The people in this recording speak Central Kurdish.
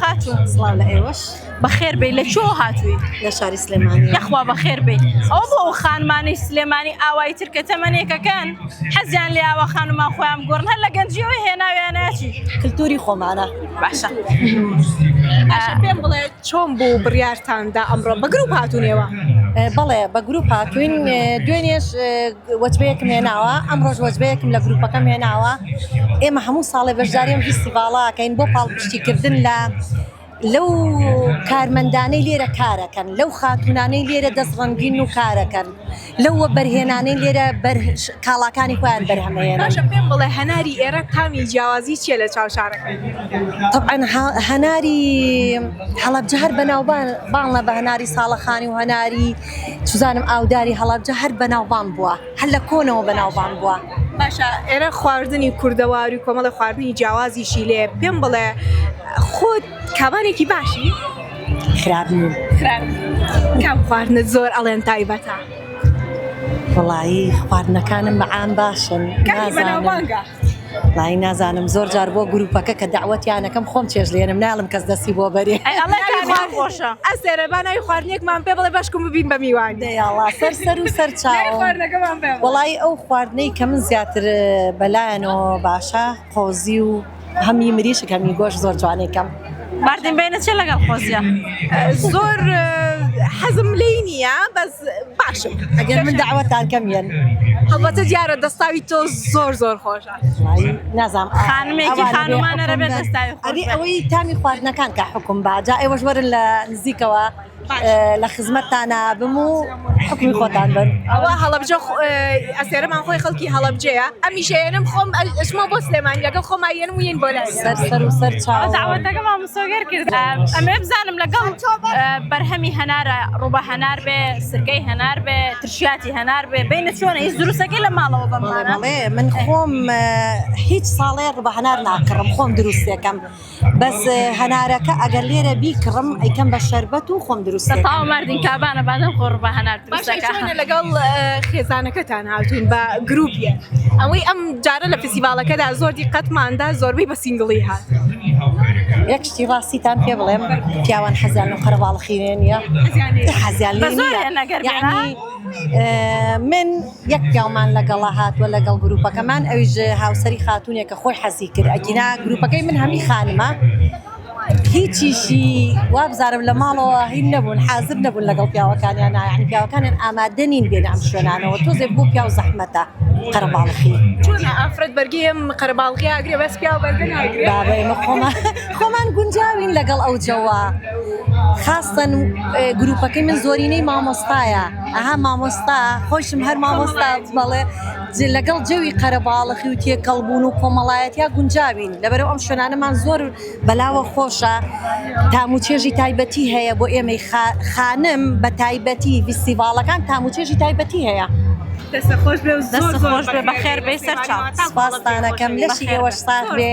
خاتون سڵاو لە ئێوەش بەخێر بێ لە چۆ هاتووی لە شاری سلێمانی یەخوا بەخێر بێ ئەو بۆ خانمانی سلێمانی ئاوای ترکە تەمەنێکەکەن حەزیان لێ ئاوا خانومان خۆیان بگۆڕن هەر لە گەنجیەوەی هێناویانەچی کللتوری خۆمانە باشە پێم بڵێ چۆن بوو بڕیارتاندا ئەمڕۆ بە گروپ هاتوونێەوە بەڵێ بە گروپ هاتوین دوێنێش وەجبەیەکم هێناوە ئەمڕۆژ وەجبەیەکم لە گروپەکەم هێناوە ئێمە هەموو ساڵێ بەشداریەم فیستیڤاڵاکەین بۆ پاڵپشتیکردن لەو کارمەندانەی لێرە کارەکەن لەو خاتونانەی لێرە دەستڕەنگین و کارەکەن لەوە بەرهێنانەی لێرە کاڵاکانی خۆیان بەرهەمەیەن باشە پێم بڵێ هەناری ئێرە کامی جیاوازی چیە لە چاوشارەکە طبعا هەناری هەڵەبجە هەر بەناوبانڵە بە هەناری ساڵەخانی و هەناری چزانم ئاوداری هەڵەبجە هەر بەناوبان بووە هەر لە کۆنەوە بەناوبان بووە باشە ئێرە خواردنی کوردەواری کۆمەڵی خواردنی جیاوازیشی لێ پێم بڵێ خۆت کابانێکی باشی خراپنی کام خواردنت زۆر ئەڵێن تایبەتە وڵایی خواردنەکانم بەعام باشن وڵایی نازانم زۆر جار بۆ گروپەکە کە داوەتیانەکەم خۆم چێژ لێنم ناڵم کەس دەستی بۆ بەرێ خۆشە ئەس سێرەبانای خواردنێکمان پێ بڵێ باشکم ببین بە میوان دەیاڵا سەر و سەر چاوە وڵایی ئەو خواردنەی کە من زیاتر بەلایەنەوە باشە قۆزی و هەمی مریشک هەمی گۆش زۆر جوانێکم باردین بینە چێ لەگەڵ خۆزیە زۆر حەزم لێی نییە بەس باشم ئەگەر من داوەتان کەمیان هەڵبەتە دیارە دەستاوی تۆ زۆر خۆشە نازام خانمێکی خانومانەرە بێت دەستاوی ئەدی ئەوەی تامی خواردنەکان کە حکم باجا ئێوەش وەرن لە نزیکەوە لە خزمەتتانە بم و حکمی خۆتان بن ئەوە هەڵەبجە ئەسێرەمان خۆی خەڵکی هەڵەبجەیە ئەمیشەیەنم خۆم ئەشما بۆ سلێمانی لەگەڵ خۆمایەن وین بۆ لای سەر و سەر چاوە داوەتەکەمان مسۆگەر کرد ئەمێ بزانم لەگەڵ بەرهەمی هەنارە ڕوبە هەنار بێ سرگەی هەنار بێ ترشیاتی هەنار بێ بینە چۆنە هیچ دروستەکەی لە ماڵەوە بەمانە من خۆم هیچ ساڵێ ڕوبە هەنار ناکڕم خۆم دروستەکەم بەس هەنارەکە ئەگەر لێرە بیکڕم ئەیکەم بە شەربەت و خۆم دروست تاو مردین کابانە بادەم خۆ ڕوبە هەنار باشە لەگەڵ خێزانەکەتان هاتوون بە گروپیە ئەوەی ئەم جارە لە فستیڤالەکەدا زۆر دیقەتماندا زۆربەی بە سینگڵی هات یەک شتی ڕاستیتان پێ بڵێم پیاوان حەزیان لەو قەرەباڵغیێ نییە حەزیان لێ نییە من یەک پیاومان لەگەڵا هاتووە لەگەڵ گروپەکەمان ئەویش هاوسەری خاتونێکە خۆی حەزی کرد ئەگینا گروپەکەی من هەمی خانمە هیچیشی وابزارم لە ماڵەوە هین نەبوون حازر نەبوون لەگەڵ پیاوەکانیان نایانی پیاوەکانیان ئامادە نین بێن ئەم شوێنانەوە تۆزێ بۆ پیاو زەحمەتە قەرەباڵغی چۆنە ئافرەت بەرگێم قەرەباڵغی ئاگرێ بەس پیاو بەرگە ناگرێ بابا ئێمە خۆمان گونجاوین لەگەڵ ئەو جەوە خاستن گروپەکەی من زۆرینەی مامۆستایە ئەها مامۆستا خۆشم هەر مامۆستا بڵێ لەگەڵ جەوی قەرەباڵغی و تێکەڵبوون و کۆمەڵایەتیا گونجاوین لەبەرەوە ئەم شوێنانەمان زۆر بەلاوە خۆشە تاموچێژی تایبەتی هەیە بۆ ئێمەی خانم بە تایبەتی فستیڤاڵەکان تاموچێژی تایبەتی هەیە دەستە خۆش بێ بەخێر بێ سەر چاو سپاستانەکەم لەشی ئێوەش ساغ بێ